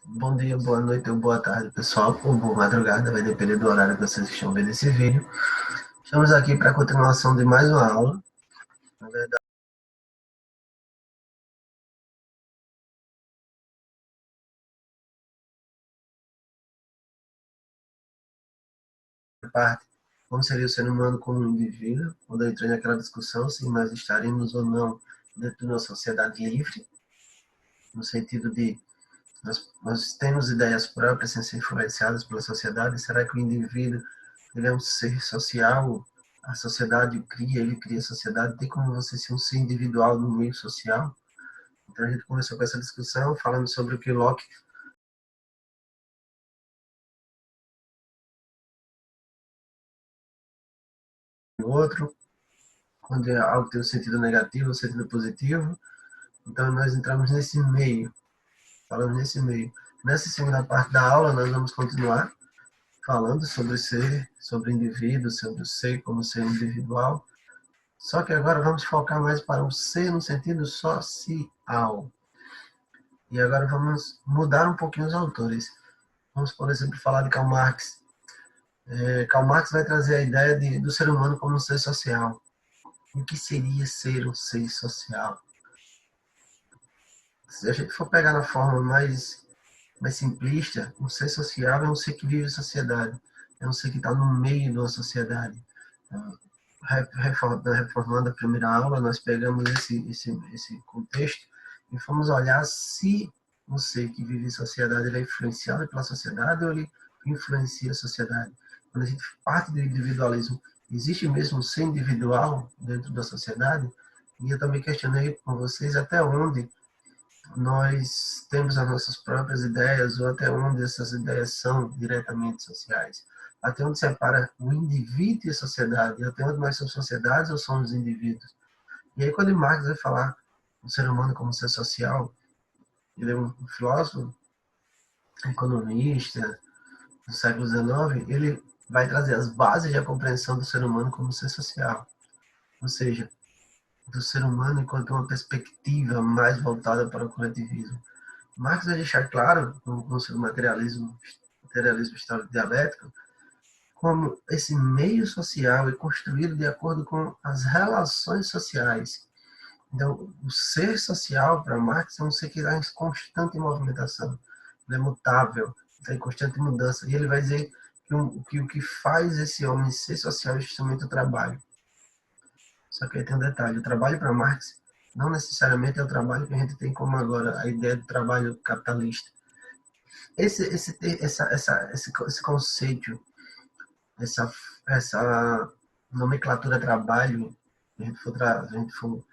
Bom dia, boa noite ou boa tarde, pessoal, ou boa madrugada, vai depender do horário que vocês estão vendo esse vídeo. Estamos aqui para a continuação de mais uma aula. Na verdade, a parte como seria o ser humano como um indivíduo, quando eu entrei naquela discussão se nós estaremos ou não dentro de uma sociedade livre, no sentido de nós temos ideias próprias sem ser influenciadas pela sociedade. Será que o indivíduo ele é um ser social? A sociedade o cria, ele cria a sociedade. Tem como você ser um ser individual no meio social? Então a gente começou com essa discussão falando sobre o que Locke e o outro, onde algo tem um sentido negativo, um sentido positivo. Então nós entramos nesse meio, falamos nesse meio. Nessa segunda parte da aula nós vamos continuar falando sobre ser, sobre o indivíduo, sobre o ser como ser individual. Só que agora vamos focar mais para o ser no sentido social. E agora vamos mudar um pouquinho os autores. Vamos, por exemplo, falar de Karl Marx. Karl Marx vai trazer a ideia do ser humano como um ser social. O que seria ser um ser social? Se a gente for pegar na forma mais simplista, um ser social é um ser que vive em sociedade, é um ser que está no meio de uma sociedade. Reformando a primeira aula, nós pegamos esse contexto e fomos olhar se um ser que vive em sociedade ele é influenciado pela sociedade ou ele influencia a sociedade. Quando a gente parte do individualismo, existe mesmo um ser individual dentro da sociedade? E eu também questionei com vocês até onde nós temos as nossas próprias ideias ou até onde essas ideias são diretamente sociais. Até onde separa o indivíduo e a sociedade, até onde nós somos sociedades ou somos indivíduos. E aí quando Marx vai falar o ser humano como ser social, ele é um filósofo, economista do século XIX, ele vai trazer as bases da compreensão do ser humano como ser social. Ou seja, do ser humano enquanto uma perspectiva mais voltada para o coletivismo. Marx vai deixar claro, no seu materialismo histórico dialético, como esse meio social é construído de acordo com as relações sociais. Então, o ser social, para Marx, é um ser que está em constante movimentação, ele é mutável, está em constante mudança. E ele vai dizer que o que faz esse homem ser social é justamente o trabalho. Só que aí tem um detalhe: o trabalho para Marx não necessariamente é o trabalho que a gente tem como agora, a ideia do trabalho capitalista. Esse conceito, essa, essa nomenclatura trabalho, a gente for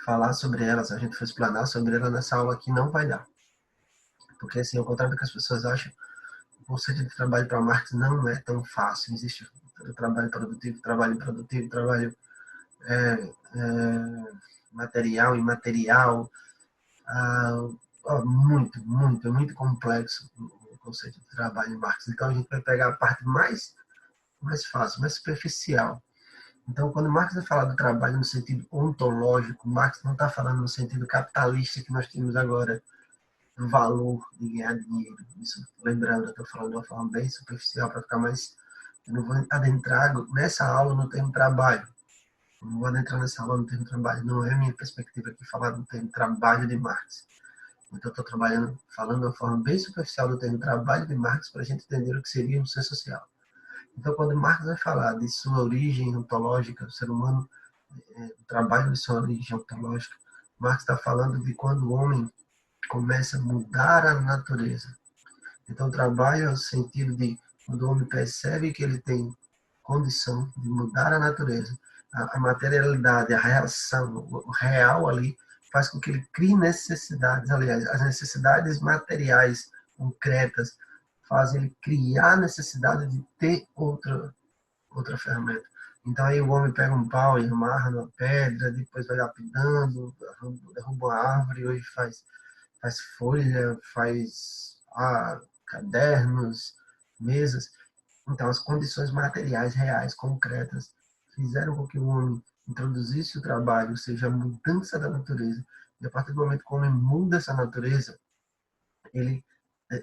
falar sobre ela, se a gente for explanar sobre ela nessa aula aqui, não vai dar. Porque, assim, ao contrário do que as pessoas acham, o conceito de trabalho para Marx não é tão fácil. Existe o trabalho improdutivo, trabalho é, é, material, imaterial, ah, muito complexo o conceito de trabalho em Marx. Então, a gente vai pegar a parte mais fácil, mais superficial. Então, quando Marx vai falar do trabalho no sentido ontológico, Marx não está falando no sentido capitalista que nós temos agora, do valor de ganhar dinheiro. Isso, lembrando, eu estou falando de uma forma bem superficial para ficar mais. Eu não vou adentrar nessa aula no termo trabalho. Eu não vou adentrar nessa aula no termo trabalho. Não é a minha perspectiva aqui falar do termo trabalho de Marx. Então, eu estou falando de uma forma bem superficial do termo trabalho de Marx para a gente entender o que seria um ser social. Então, quando Marx vai falar de sua origem ontológica, o ser humano, o trabalho de sua origem ontológica, Marx está falando de quando o homem começa a mudar a natureza. Então, o trabalho é o sentido de quando o homem percebe que ele tem condição de mudar a natureza, a materialidade, a reação, o real ali, faz com que ele crie necessidades, aliás, as necessidades materiais concretas fazem ele criar a necessidade de ter outra ferramenta. Então aí o homem pega um pau e amarra numa pedra, depois vai lapidando, derruba uma árvore, hoje faz folha, faz cadernos, mesas. Então as condições materiais reais, concretas, fizeram com que o homem introduzisse o trabalho, ou seja, a mudança da natureza. E a partir do momento que o homem muda essa natureza, ele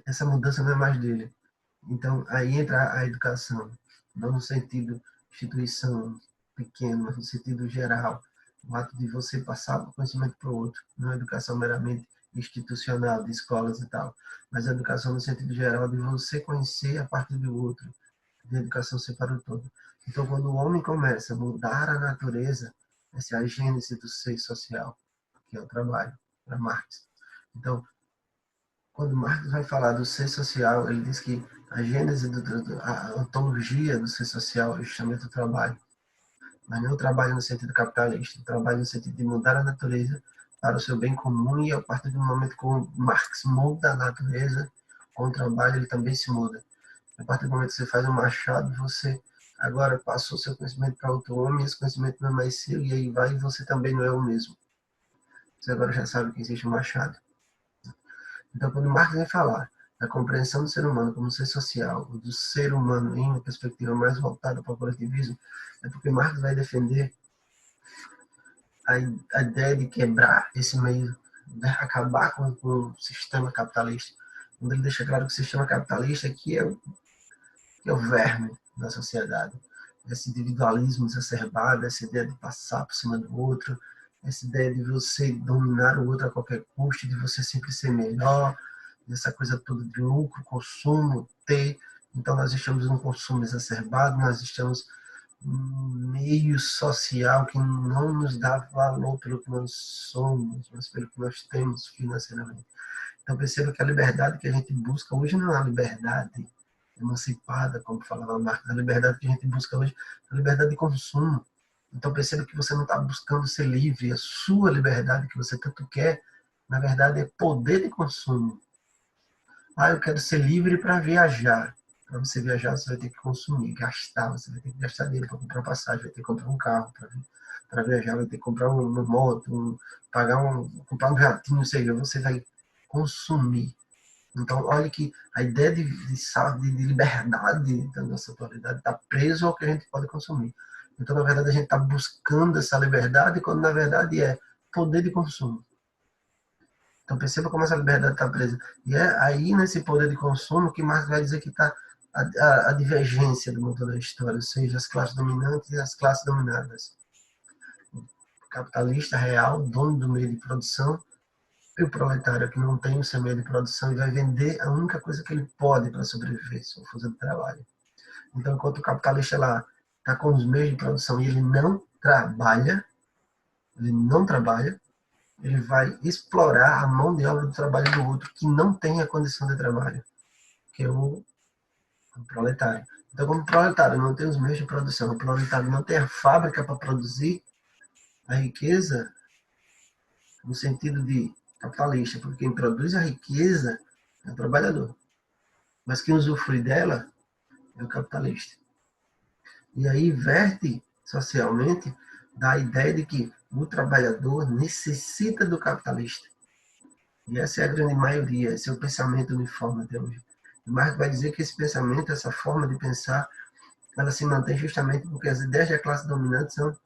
essa mudança não é mais dele. Então, aí entra a educação, não no sentido instituição pequeno, mas no sentido geral. O ato de você passar o conhecimento para o outro, não a educação meramente institucional, de escolas e tal, mas a educação no sentido geral de você conhecer a partir do outro, de educação ser para o todo. Então, quando o homem começa a mudar a natureza, essa é a gênese do ser social, que é o trabalho, para Marx. Então, quando Marx vai falar do ser social, ele diz que a gênese, a ontologia do ser social é justamente o trabalho. Mas não o trabalho no sentido capitalista, o trabalho no sentido de mudar a natureza para o seu bem comum, e a partir do momento que Marx muda a natureza, com o trabalho ele também se muda. A partir do momento que você faz um machado, você agora passou seu conhecimento para outro homem, esse conhecimento não é mais seu, e aí vai e você também não é o mesmo. Você agora já sabe que existe um machado. Então, quando Marx vem falar da compreensão do ser humano como ser social, do ser humano em uma perspectiva mais voltada para o coletivismo, é porque Marx vai defender a ideia de quebrar esse meio, né, acabar com o sistema capitalista. Quando ele deixa claro que o sistema capitalista que é o verme da sociedade. Esse individualismo exacerbado, essa ideia de passar por cima do outro, essa ideia de você dominar o outro a qualquer custo, de você sempre ser melhor, essa coisa toda de lucro, consumo, ter. Então, nós estamos num consumo exacerbado, nós estamos num meio social que não nos dá valor pelo que nós somos, mas pelo que nós temos financeiramente. Então, perceba que a liberdade que a gente busca hoje não é a liberdade emancipada, como falava Marx, a liberdade que a gente busca hoje é a liberdade de consumo. Então, perceba que você não está buscando ser livre, a sua liberdade que você tanto quer, na verdade, é poder de consumo. Ah, eu quero ser livre para viajar. Para você viajar, você vai ter que consumir, gastar, você vai ter que gastar dinheiro para comprar passagem, vai ter que comprar um carro para viajar, vai ter que comprar uma moto, comprar um jatinho, ou seja, você vai consumir. Então, olha que a ideia de liberdade da nossa atualidade está preso ao que a gente pode consumir. Então, na verdade, a gente está buscando essa liberdade, quando na verdade é poder de consumo. Então, perceba como essa liberdade está presa. E é aí, nesse poder de consumo, que Marx vai dizer que está a divergência do motor da história, ou seja, as classes dominantes e as classes dominadas. O capitalista real, dono do meio de produção, e o proletário que não tem o seu meio de produção e vai vender a única coisa que ele pode para sobreviver, sua força de trabalho. Então, enquanto o capitalista lá está com os meios de produção e ele não trabalha, ele vai explorar a mão de obra do trabalho do outro que não tem a condição de trabalho, que é o proletário. Então, como o proletário não tem os meios de produção, o proletário não tem a fábrica para produzir a riqueza, no sentido de capitalista, porque quem produz a riqueza é o trabalhador, mas quem usufrui dela é o capitalista. E aí verte socialmente da ideia de que o trabalhador necessita do capitalista. E essa é a grande maioria, esse é o pensamento uniforme até hoje. E Marx vai dizer que esse pensamento, essa forma de pensar, ela se mantém justamente porque as ideias da classe dominante são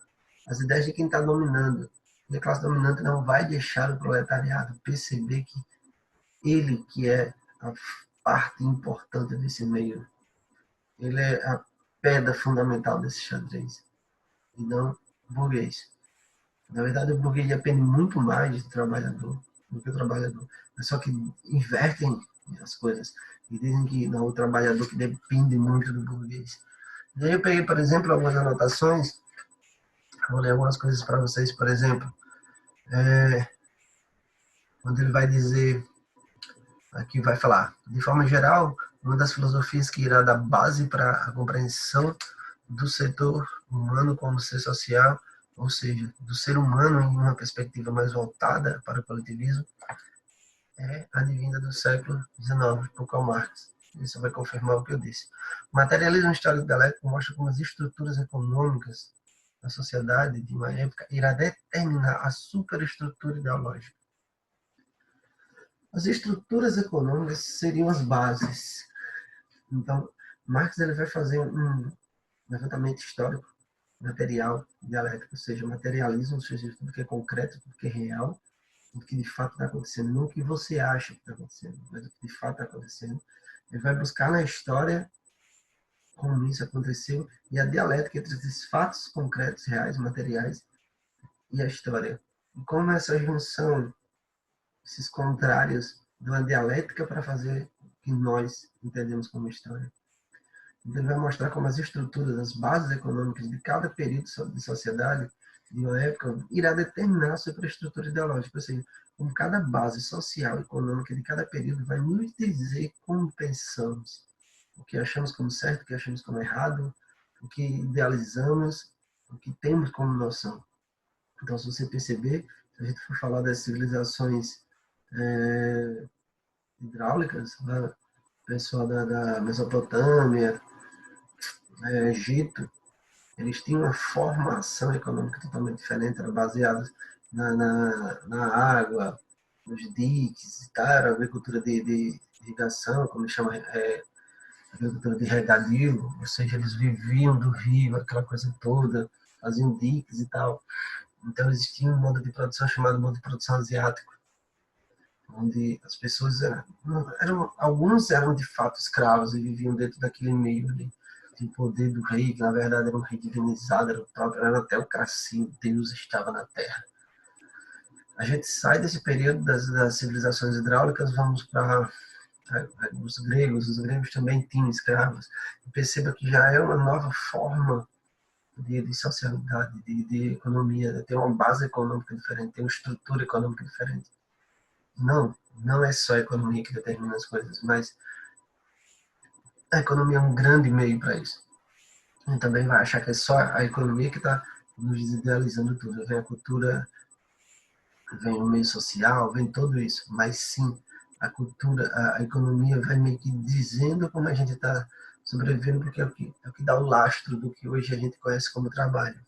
as ideias de quem está dominando. E a classe dominante não vai deixar o proletariado perceber que ele que é a parte importante desse meio, ele é a pedra fundamental desse xadrez, e não o burguês. Na verdade, o burguês depende muito mais do trabalhador do que o trabalhador. Mas só que invertem as coisas e dizem que não, o trabalhador que depende muito do burguês. E aí eu peguei, por exemplo, algumas anotações, vou ler algumas coisas para vocês, por exemplo, quando ele vai dizer, aqui vai falar, de forma geral, uma das filosofias que irá dar base para a compreensão do setor humano como ser social, ou seja, do ser humano em uma perspectiva mais voltada para o coletivismo, é advinda do século XIX, por Karl Marx. Isso vai confirmar o que eu disse. O materialismo histórico dialético mostra como as estruturas econômicas da sociedade de uma época irá determinar a superestrutura ideológica. As estruturas econômicas seriam as bases. Então, Marx ele vai fazer um levantamento histórico, material, dialético, ou seja, materialismo, ou seja, tudo que é concreto, tudo que é real, o que de fato está acontecendo, não o que você acha que está acontecendo, mas o que de fato está acontecendo. Ele vai buscar na história como isso aconteceu e a dialética entre esses fatos concretos, reais, materiais e a história. E como essa junção, esses contrários, de uma dialética para fazer o que nós entendemos como história. Então, ele vai mostrar como as estruturas, as bases econômicas de cada período de sociedade, de uma época, irá determinar a superestrutura ideológica. Ou seja, como cada base social e econômica de cada período vai nos dizer como pensamos, o que achamos como certo, o que achamos como errado, o que idealizamos, o que temos como noção. Então, se você perceber, se a gente for falar das civilizações hidráulicas, né? O pessoal da Mesopotâmia, Egito, eles tinham uma formação econômica totalmente diferente, era baseada na água, nos diques, tá? Era agricultura de irrigação, como chama, agricultura de regadio, ou seja, eles viviam do rio, aquela coisa toda, faziam diques e tal. Então existia um modo de produção chamado modo de produção asiático, onde as pessoas alguns eram de fato escravos e viviam dentro daquele meio ali, de poder do rei, que na verdade era um rei divinizado, era até o Crassinho, Deus estava na Terra. A gente sai desse período das civilizações hidráulicas, vamos para os gregos também tinham escravos, e perceba que já é uma nova forma de socialidade, de economia, tem uma base econômica diferente, tem uma estrutura econômica diferente. Não é só a economia que determina as coisas, mas a economia é um grande meio para isso. E também vai achar que é só a economia que está nos idealizando tudo. Vem a cultura, vem o meio social, vem tudo isso. Mas sim, a cultura, a economia vai meio que dizendo como a gente está sobrevivendo, porque é o que dá o lastro do que hoje a gente conhece como trabalho.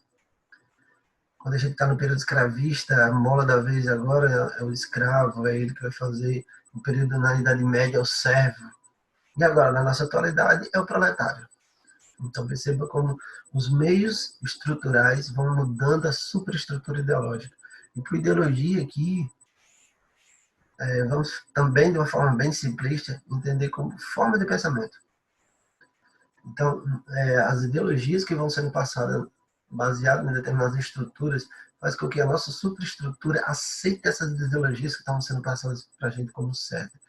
Quando a gente está no período escravista, a mola da vez agora é o escravo, é ele que vai fazer. No período na Idade Média é o servo. E agora, na nossa atualidade, é o proletário. Então, perceba como os meios estruturais vão mudando a superestrutura ideológica. E por ideologia aqui, vamos também, de uma forma bem simplista, entender como forma de pensamento. Então, as ideologias que vão sendo passadas baseadas em determinadas estruturas faz com que a nossa superestrutura aceite essas ideologias que estão sendo passadas para a gente como certas.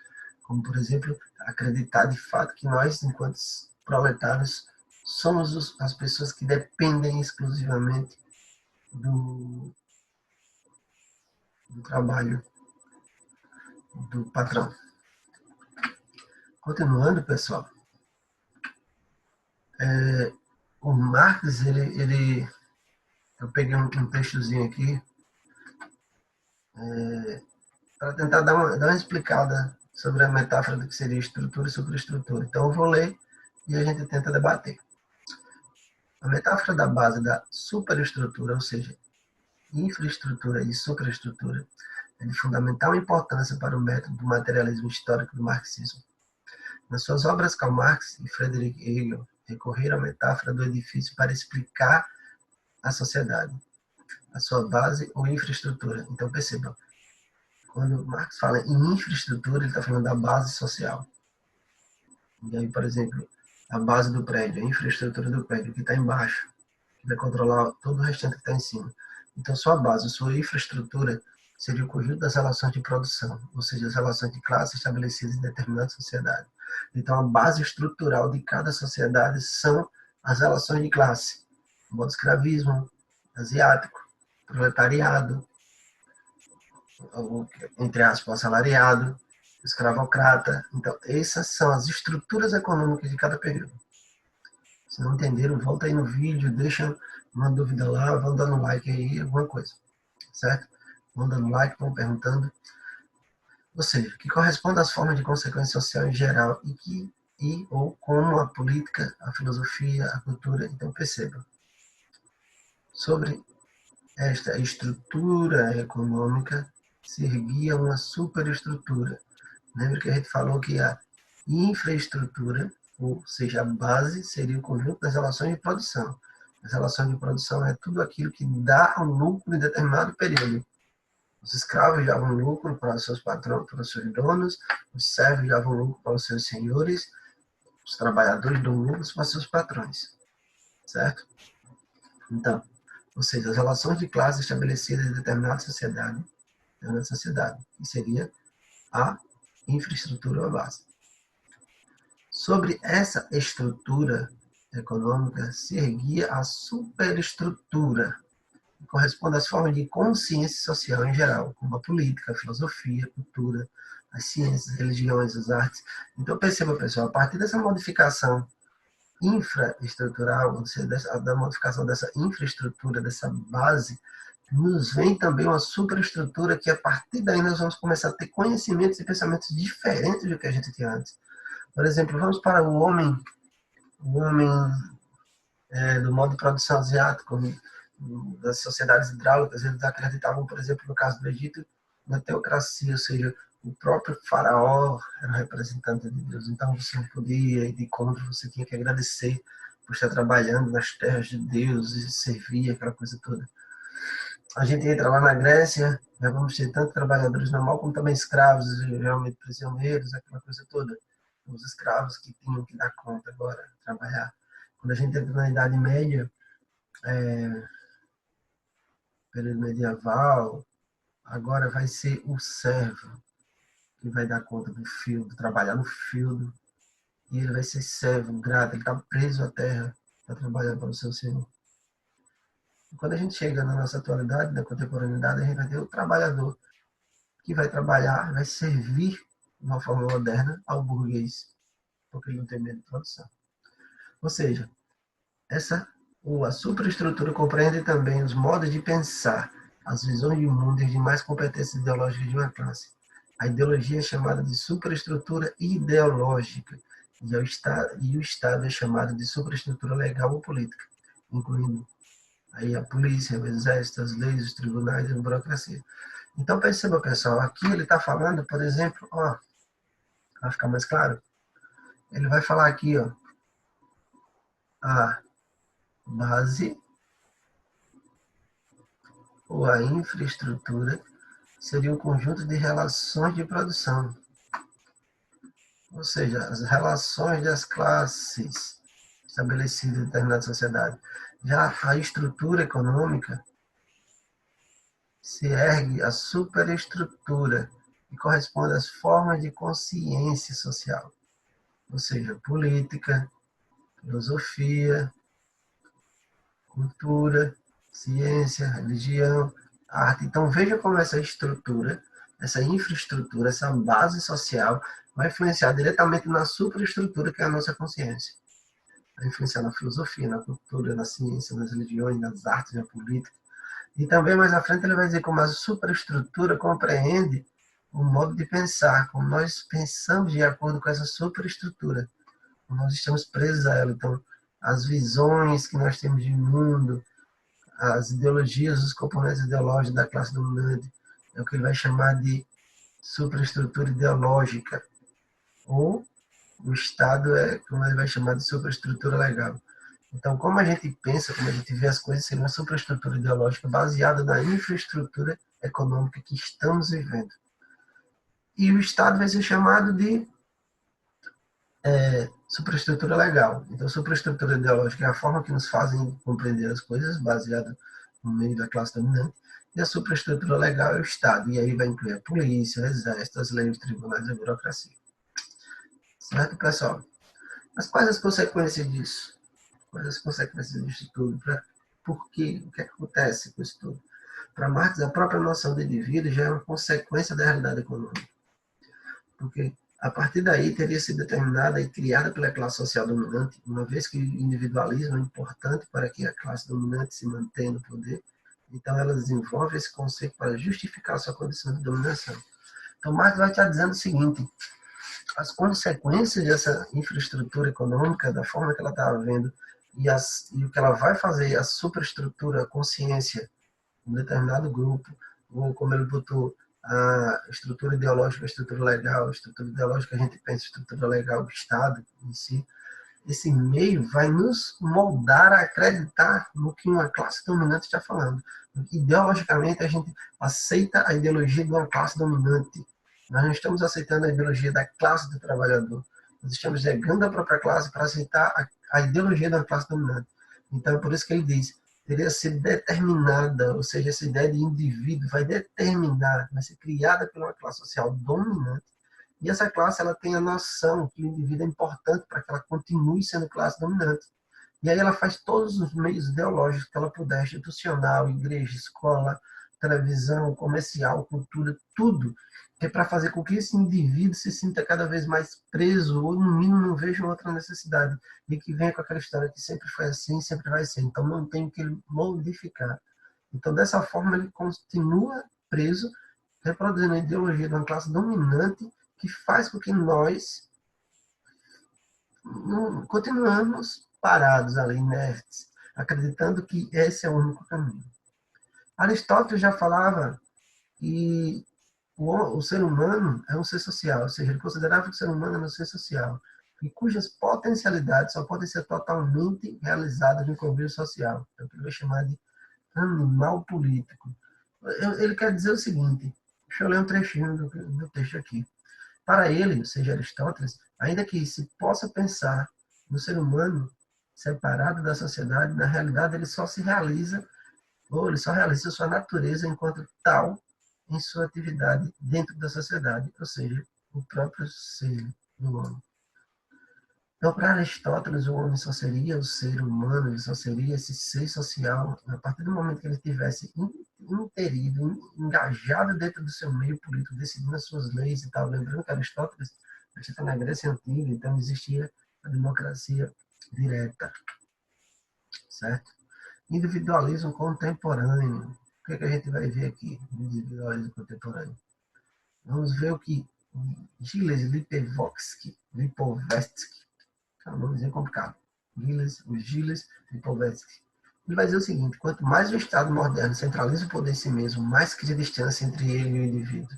Como, por exemplo, acreditar de fato que nós, enquanto proletários, somos as pessoas que dependem exclusivamente do trabalho do patrão. Continuando, pessoal, o Marx, eu peguei um textozinho aqui para tentar dar uma explicada sobre a metáfora do que seria estrutura e superestrutura. Então, eu vou ler e a gente tenta debater. A metáfora da base da superestrutura, ou seja, infraestrutura e superestrutura, é de fundamental importância para o método do materialismo histórico do marxismo. Nas suas obras, Karl Marx e Friedrich Hegel recorreram à metáfora do edifício para explicar a sociedade, a sua base ou infraestrutura. Então, percebam, quando Marx fala em infraestrutura, ele está falando da base social. E aí, por exemplo, a base do prédio, a infraestrutura do prédio, que está embaixo, que vai controlar todo o restante que está em cima. Então, sua base, sua infraestrutura, seria o conjunto das relações de produção, ou seja, as relações de classe estabelecidas em determinada sociedade. Então, a base estrutural de cada sociedade são as relações de classe. O modo escravismo, asiático, proletariado, entre aspas, assalariado, escravocrata. Então, essas são as estruturas econômicas de cada período. Se não entenderam, volta aí no vídeo, deixa uma dúvida lá, vão dando like aí, alguma coisa, certo? Vão dando like, vão perguntando. Ou seja, que corresponde às formas de consequência social em geral ou como a política, a filosofia, a cultura. Então, perceba. Sobre esta estrutura econômica se erguia uma superestrutura. Lembra que a gente falou que a infraestrutura, ou seja, a base, seria o conjunto das relações de produção. As relações de produção é tudo aquilo que dá ao núcleo em determinado período. Os escravos davam lucro para os seus patrões, para os seus donos, os servos davam lucro para os seus senhores, os trabalhadores dão lucro para os seus patrões, certo? Então, ou seja, as relações de classe estabelecidas em determinada sociedade, que seria a infraestrutura ou a base. Sobre essa estrutura econômica se erguia a superestrutura, que corresponde às formas de consciência social em geral, como a política, a filosofia, a cultura, as ciências, as religiões, as artes. Então, perceba, pessoal, a partir dessa modificação infraestrutural, ou seja, da modificação dessa infraestrutura, dessa base, nos vem também uma superestrutura que, a partir daí, nós vamos começar a ter conhecimentos e pensamentos diferentes do que a gente tinha antes. Por exemplo, vamos para o homem do modo de produção asiático, das sociedades hidráulicas. Eles acreditavam, por exemplo, no caso do Egito, na teocracia, ou seja, o próprio faraó era o representante de Deus. Então você não podia ir de contra, você tinha que agradecer por estar trabalhando nas terras de Deus e servir, aquela coisa toda. A gente entra lá na Grécia, já vamos ter tanto trabalhadores normal como também escravos, realmente prisioneiros, aquela coisa toda. Os escravos que tinham que dar conta agora, trabalhar. Quando a gente entra na Idade Média, período medieval, agora vai ser o servo que vai dar conta do fieldo, trabalhar no fieldo, e ele vai ser servo, grato, ele está preso à terra para trabalhar para o seu Senhor. E quando a gente chega na nossa atualidade, na contemporaneidade, a gente vai ter o trabalhador que vai trabalhar, vai servir de uma forma moderna ao burguês, porque ele não tem medo de produção. Ou seja, a superestrutura compreende também os modos de pensar, as visões de mundo e as demais competências ideológicas de uma classe. A ideologia é chamada de superestrutura ideológica e o Estado é chamado de superestrutura legal ou política, incluindo aí a polícia, o exército, as leis, os tribunais e a burocracia. Então perceba, pessoal, aqui ele está falando, por exemplo, para ficar mais claro, ele vai falar aqui, a base ou a infraestrutura seria um conjunto de relações de produção, ou seja, as relações das classes estabelecidas em determinada sociedade. Já a estrutura econômica se ergue a superestrutura, que corresponde às formas de consciência social, ou seja, política, filosofia, cultura, ciência, religião, arte. Então veja como essa estrutura, essa infraestrutura, essa base social vai influenciar diretamente na superestrutura que é a nossa consciência. Vai influenciar na filosofia, na cultura, na ciência, nas religiões, nas artes, na política. E também mais à frente ele vai dizer como a superestrutura compreende o modo de pensar, como nós pensamos de acordo com essa superestrutura, como nós estamos presos a ela. Então, as visões que nós temos de mundo, as ideologias, os componentes ideológicos da classe dominante, é o que ele vai chamar de superestrutura ideológica, ou o Estado é como ele vai chamar de superestrutura legal. Então, como a gente pensa, como a gente vê as coisas, seria uma superestrutura ideológica baseada na infraestrutura econômica que estamos vivendo. E o Estado vai ser chamado de superestrutura legal. Então, superestrutura ideológica é a forma que nos fazem compreender as coisas, baseada no meio da classe dominante, e a superestrutura legal é o Estado, e aí vai incluir a polícia, o exército, as leis, os tribunais e a burocracia. Certo, pessoal? Mas quais as consequências disso? Quais as consequências disso tudo? Por quê? O que acontece com isso tudo? Para Marx, a própria noção de indivíduo já é uma consequência da realidade econômica. Porque a partir daí teria sido determinada e criada pela classe social dominante, uma vez que o individualismo é importante para que a classe dominante se mantenha no poder, então ela desenvolve esse conceito para justificar a sua condição de dominação. Então Marx vai estar dizendo o seguinte: as consequências dessa infraestrutura econômica, da forma que ela está havendo, e o que ela vai fazer, a superestrutura, a consciência, um determinado grupo, ou como ele botou, a estrutura ideológica, a estrutura legal, a estrutura ideológica a gente pensa, a estrutura legal do Estado em si, esse meio vai nos moldar a acreditar no que uma classe dominante está falando. Ideologicamente, a gente aceita a ideologia de uma classe dominante. Nós não estamos aceitando a ideologia da classe do trabalhador. Nós estamos negando a própria classe para aceitar a ideologia da classe dominante. Então, é por isso que ele diz, teria sido determinada, ou seja, essa ideia de indivíduo vai determinar, vai ser criada por uma classe social dominante, e essa classe ela tem a noção que o indivíduo é importante para que ela continue sendo classe dominante. E aí ela faz todos os meios ideológicos que ela puder, institucional, igreja, escola, televisão, comercial, cultura, tudo, que é para fazer com que esse indivíduo se sinta cada vez mais preso, ou no mínimo não veja outra necessidade, e que venha com aquela história que sempre foi assim, sempre vai ser. Então não tem que modificar. Então dessa forma ele continua preso, reproduzindo a ideologia de uma classe dominante que faz com que nós não, continuamos parados ali, inertes, acreditando que esse é o único caminho. Aristóteles já falava que o ser humano é um ser social, ou seja, ele considerava que o ser humano era um ser social, e cujas potencialidades só podem ser totalmente realizadas no convívio social. É o que ele vai chamar de animal político. Ele quer dizer o seguinte, deixa eu ler um trechinho do texto aqui. Para ele, ou seja, Aristóteles, ainda que se possa pensar no ser humano separado da sociedade, na realidade ele só se realiza, ou ele só realiza sua natureza enquanto tal em sua atividade dentro da sociedade, ou seja, o próprio ser do homem. Então, para Aristóteles, o homem só seria o ser humano, ele só seria esse ser social a partir do momento que ele tivesse inserido, engajado dentro do seu meio político, decidindo as suas leis e tal. Lembrando que Aristóteles está na Grécia Antiga, então existia a democracia direta, certo? Individualismo contemporâneo. O que, é que a gente vai ver aqui? Individualismo contemporâneo. Vamos ver o que Gilles Lipovetsky, é um nomezinho complicado. Gilles Lipovetsky. Ele vai dizer o seguinte: quanto mais o Estado moderno centraliza o poder em si mesmo, mais cria distância entre ele e o indivíduo.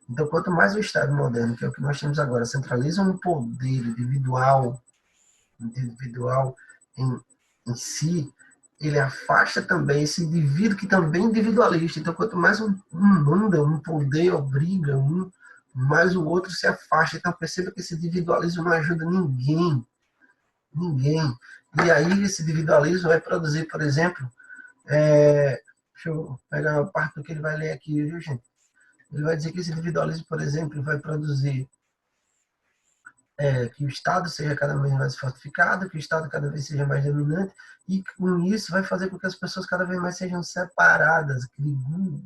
Então, quanto mais o Estado moderno, que é o que nós temos agora, centraliza um poder individual em si, ele afasta também esse indivíduo que também é individualista. Então, quanto mais um manda, um poder obriga mais o outro se afasta. Então, perceba que esse individualismo não ajuda ninguém. Ninguém. E aí, esse individualismo vai produzir, por exemplo, deixa eu pegar uma parte do que ele vai ler aqui, viu, gente? Ele vai dizer que esse individualismo, por exemplo, vai produzir que o Estado seja cada vez mais fortificado, que o Estado cada vez seja mais dominante, e com isso vai fazer com que as pessoas cada vez mais sejam separadas, que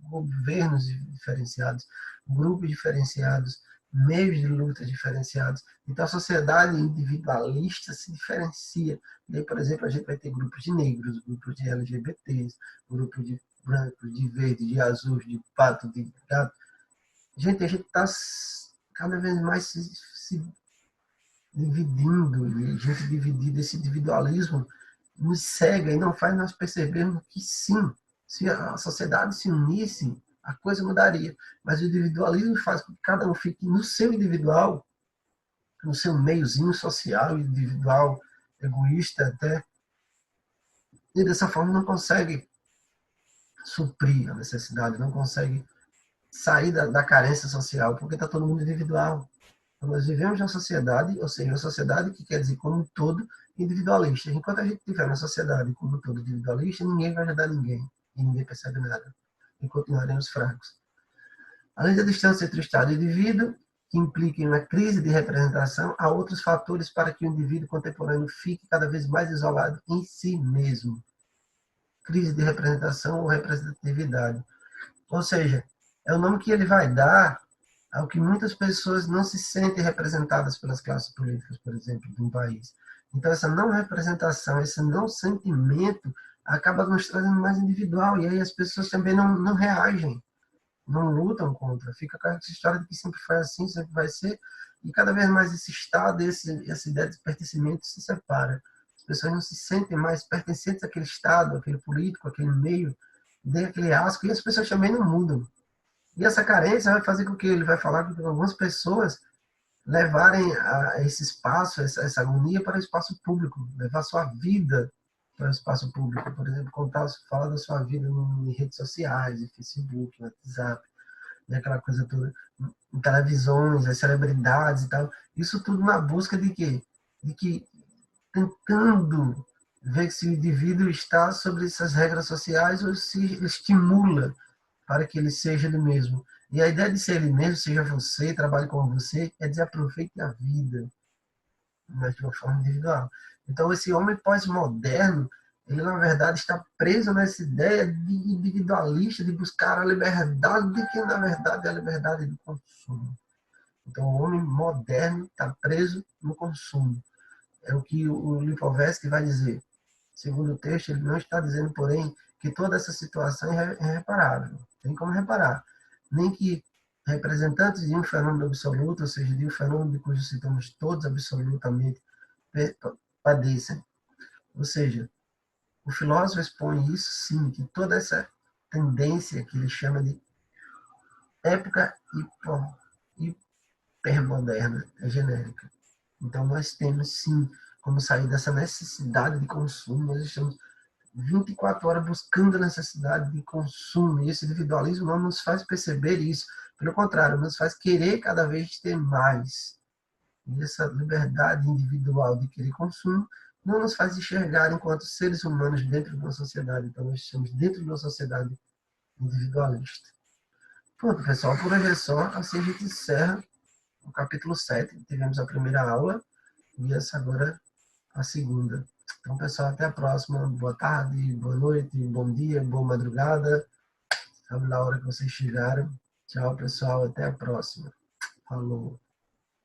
governos diferenciados, grupos diferenciados, meios de luta diferenciados. Então a sociedade individualista se diferencia. E aí, por exemplo, a gente vai ter grupos de negros, grupos de LGBTs, grupos de brancos, de verde, de azul, de pato, de gato. Gente, a gente está cada vez mais se dividindo, e a gente dividir esse individualismo nos cega e não faz nós percebermos que sim, se a sociedade se unisse, a coisa mudaria. Mas o individualismo faz com que cada um fique no seu individual, no seu meiozinho social, individual, egoísta até, e dessa forma não consegue suprir a necessidade, não consegue sair da carência social, porque está todo mundo individual. Então, nós vivemos na sociedade, ou seja, uma sociedade que quer dizer como um todo individualista. Enquanto a gente tiver na sociedade como um todo individualista, ninguém vai ajudar ninguém e ninguém percebe nada. E continuaremos fracos. Além da distância entre o Estado e o indivíduo, que implica em uma crise de representação, há outros fatores para que o indivíduo contemporâneo fique cada vez mais isolado em si mesmo. Crise de representação ou representatividade. Ou seja, é o nome que ele vai dar ao que muitas pessoas não se sentem representadas pelas classes políticas, por exemplo, de um país. Então, essa não representação, esse não sentimento, acaba nos trazendo mais individual, e aí as pessoas também não reagem, não lutam contra, fica com essa história de que sempre foi assim, sempre vai ser, e cada vez mais esse estado, essa ideia de pertencimento se separa. As pessoas não se sentem mais pertencentes àquele estado, àquele político, àquele meio, daquele asco, e as pessoas também não mudam. E essa carência vai fazer com que ele vai falar com algumas pessoas levarem esse espaço, essa agonia para o espaço público, levar sua vida para o espaço público, por exemplo, falar da sua vida em redes sociais, em Facebook, no WhatsApp, né, aquela coisa toda, em televisões, as celebridades e tal, isso tudo na busca de quê? De que tentando ver se o indivíduo está sobre essas regras sociais ou se estimula para que ele seja ele mesmo. E a ideia de ser ele mesmo, seja você, trabalhe com você, é dizer aproveite a vida, mas de uma forma individual. Então, esse homem pós-moderno, ele na verdade está preso nessa ideia de individualista, de buscar a liberdade, de que na verdade é a liberdade do consumo. Então, o homem moderno está preso no consumo. É o que o Lipovetsky vai dizer. Segundo o texto, ele não está dizendo, porém, que toda essa situação é irreparável. Tem como reparar. Nem que representantes de um fenômeno absoluto, ou seja, de um fenômeno de cujos sintomas todos absolutamente padecem. Ou seja, o filósofo expõe isso sim, que toda essa tendência que ele chama de época hipermoderna é genérica. Então nós temos sim como sair dessa necessidade de consumo, nós estamos 24 horas buscando a necessidade de consumo, e esse individualismo não nos faz perceber isso, pelo contrário, nos faz querer cada vez ter mais. E essa liberdade individual de querer consumo não nos faz enxergar enquanto seres humanos dentro de uma sociedade. Então, nós estamos dentro de uma sociedade individualista. Pronto, pessoal, por hoje é só. Assim a gente encerra o capítulo 7. Tivemos a primeira aula e essa agora a segunda. Então, pessoal, até a próxima. Boa tarde, boa noite, bom dia, boa madrugada. Sabe na hora que vocês chegaram. Tchau, pessoal. Até a próxima. Falou.